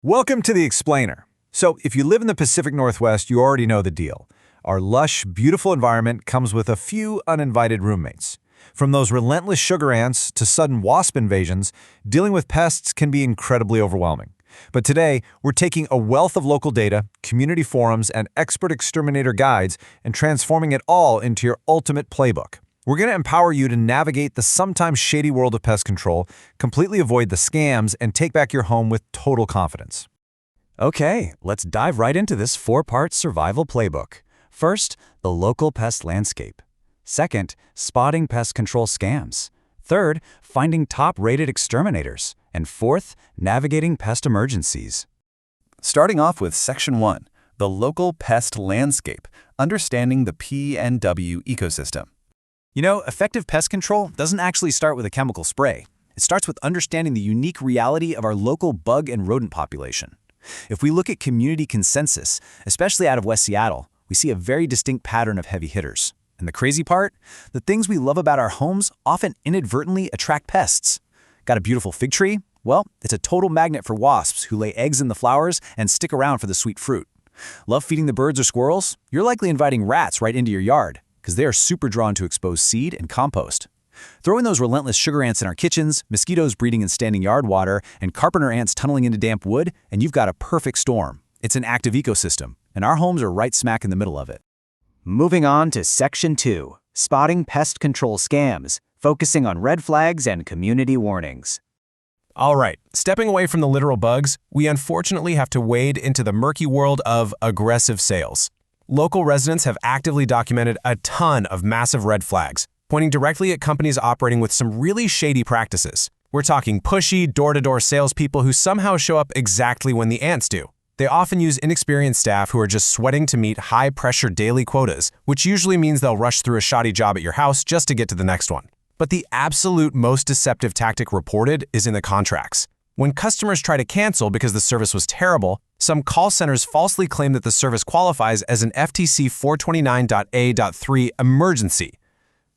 Welcome to The Explainer. So, if you live in the Pacific Northwest, you already know the deal. Our lush, beautiful environment comes with a few uninvited roommates. From those relentless sugar ants to sudden wasp invasions, dealing with pests can be incredibly overwhelming. But today, we're taking a wealth of local data, community forums, and expert exterminator guides and transforming it all into your ultimate playbook. We're going to empower you to navigate the sometimes shady world of pest control, completely avoid the scams, and take back your home with total confidence. Okay, let's dive right into this 4-part survival playbook. First, the local pest landscape. Second, spotting pest control scams. Third, finding top-rated exterminators. And fourth, navigating pest emergencies. Starting off with Section 1, the local pest landscape, understanding the P&W ecosystem. You know, effective pest control doesn't actually start with a chemical spray. It starts with understanding the unique reality of our local bug and rodent population. If we look at community consensus, especially out of West Seattle, we see a very distinct pattern of heavy hitters. And the crazy part? The things we love about our homes often inadvertently attract pests. Got a beautiful fig tree? Well, it's a total magnet for wasps who lay eggs in the flowers and stick around for the sweet fruit. Love feeding the birds or squirrels? You're likely inviting rats right into your yard, because they are super drawn to exposed seed and compost. Throw in those relentless sugar ants in our kitchens, mosquitoes breeding in standing yard water, and carpenter ants tunneling into damp wood, and you've got a perfect storm. It's an active ecosystem, and our homes are right smack in the middle of it. Moving on to Section 2, spotting pest control scams, focusing on red flags and community warnings. All right, stepping away from the literal bugs, we unfortunately have to wade into the murky world of aggressive sales. Local residents have actively documented a ton of massive red flags, pointing directly at companies operating with some really shady practices. We're talking pushy, door-to-door salespeople who somehow show up exactly when the ants do. They often use inexperienced staff who are just sweating to meet high-pressure daily quotas, which usually means they'll rush through a shoddy job at your house just to get to the next one. But the absolute most deceptive tactic reported is in the contracts. When customers try to cancel because the service was terrible, some call centers falsely claim that the service qualifies as an FTC 429.A.3 emergency.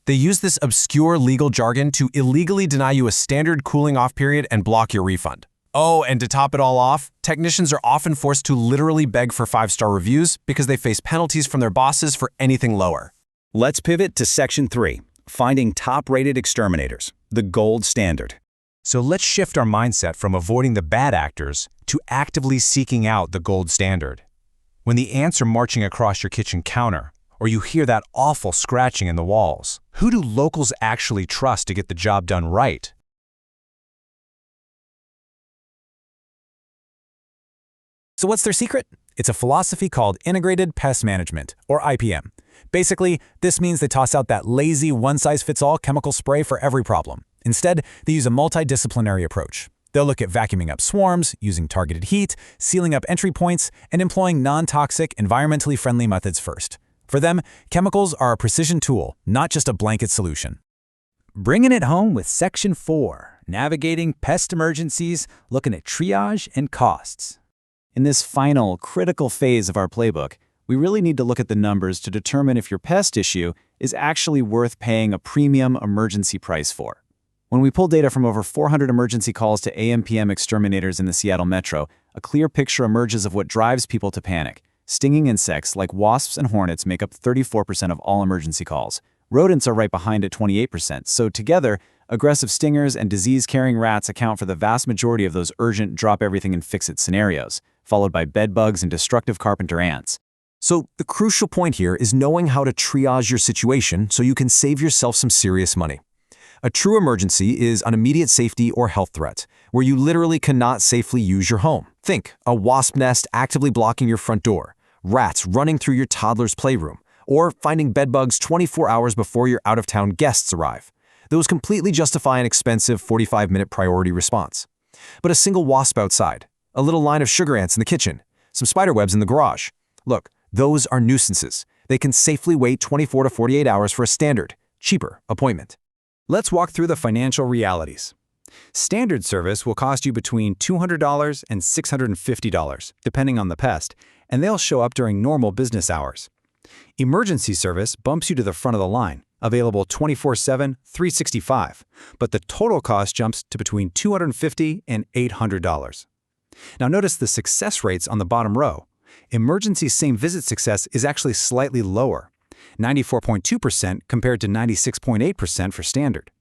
They use this obscure legal jargon to illegally deny you a standard cooling-off period and block your refund. Oh, and to top it all off, technicians are often forced to literally beg for 5-star reviews because they face penalties from their bosses for anything lower. Let's pivot to Section 3, finding top-rated exterminators, the gold standard. So let's shift our mindset from avoiding the bad actors to actively seeking out the gold standard. When the ants are marching across your kitchen counter, or you hear that awful scratching in the walls, who do locals actually trust to get the job done right? So what's their secret? It's a philosophy called Integrated Pest Management, or IPM. Basically, this means they toss out that lazy, one-size-fits-all chemical spray for every problem. Instead, they use a multidisciplinary approach. They'll look at vacuuming up swarms, using targeted heat, sealing up entry points, and employing non-toxic, environmentally friendly methods first. For them, chemicals are a precision tool, not just a blanket solution. Bringing it home with Section 4, navigating pest emergencies, looking at triage and costs. In this final, critical phase of our playbook, we really need to look at the numbers to determine if your pest issue is actually worth paying a premium emergency price for. When we pull data from over 400 emergency calls to AM/PM exterminators in the Seattle metro, a clear picture emerges of what drives people to panic. Stinging insects like wasps and hornets make up 34% of all emergency calls. Rodents are right behind at 28%, so together, aggressive stingers and disease-carrying rats account for the vast majority of those urgent drop-everything-and-fix-it scenarios, followed by bedbugs and destructive carpenter ants. So the crucial point here is knowing how to triage your situation so you can save yourself some serious money. A true emergency is an immediate safety or health threat, where you literally cannot safely use your home. Think a wasp nest actively blocking your front door, rats running through your toddler's playroom, or finding bedbugs 24 hours before your out-of-town guests arrive. Those completely justify an expensive 45-minute priority response. But a single wasp outside, a little line of sugar ants in the kitchen, some spider webs in the garage. Look, those are nuisances. They can safely wait 24 to 48 hours for a standard, cheaper appointment. Let's walk through the financial realities. Standard service will cost you between $200 and $650, depending on the pest, and they'll show up during normal business hours. Emergency service bumps you to the front of the line, available 24/7, 365, but the total cost jumps to between $250 and $800. Now notice the success rates on the bottom row. Emergency same-visit success is actually slightly lower, 94.2% compared to 96.8% for standard.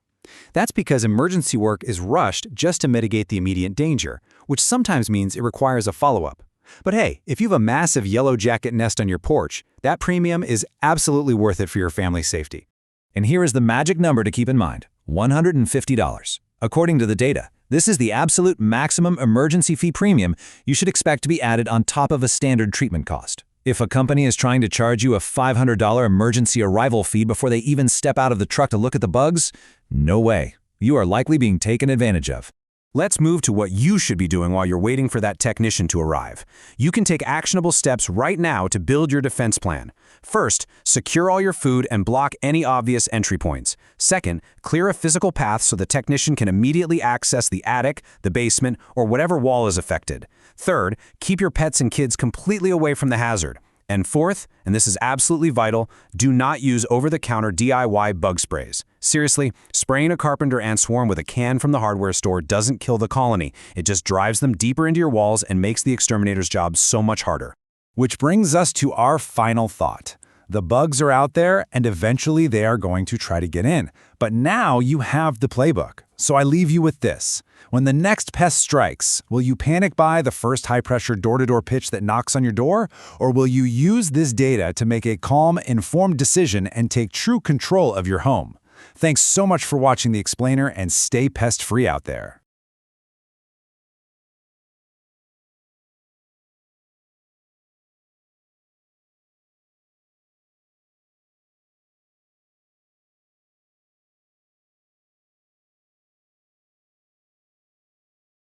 That's because emergency work is rushed just to mitigate the immediate danger, which sometimes means it requires a follow-up. But hey, if you have a massive yellow jacket nest on your porch, that premium is absolutely worth it for your family's safety. And here is the magic number to keep in mind, $150. According to the data, this is the absolute maximum emergency fee premium you should expect to be added on top of a standard treatment cost. If a company is trying to charge you a $500 emergency arrival fee before they even step out of the truck to look at the bugs, no way. You are likely being taken advantage of. Let's move to what you should be doing while you're waiting for that technician to arrive. You can take actionable steps right now to build your defense plan. First, secure all your food and block any obvious entry points. Second, clear a physical path so the technician can immediately access the attic, the basement, or whatever wall is affected. Third, keep your pets and kids completely away from the hazard. And fourth, and this is absolutely vital, do not use over-the-counter DIY bug sprays. Seriously, spraying a carpenter ant swarm with a can from the hardware store doesn't kill the colony. It just drives them deeper into your walls and makes the exterminator's job so much harder. Which brings us to our final thought. The bugs are out there, and eventually they are going to try to get in. But now you have the playbook. So I leave you with this. When the next pest strikes, will you panic buy the first high-pressure door-to-door pitch that knocks on your door? Or will you use this data to make a calm, informed decision and take true control of your home? Thanks so much for watching The Explainer, and stay pest-free out there.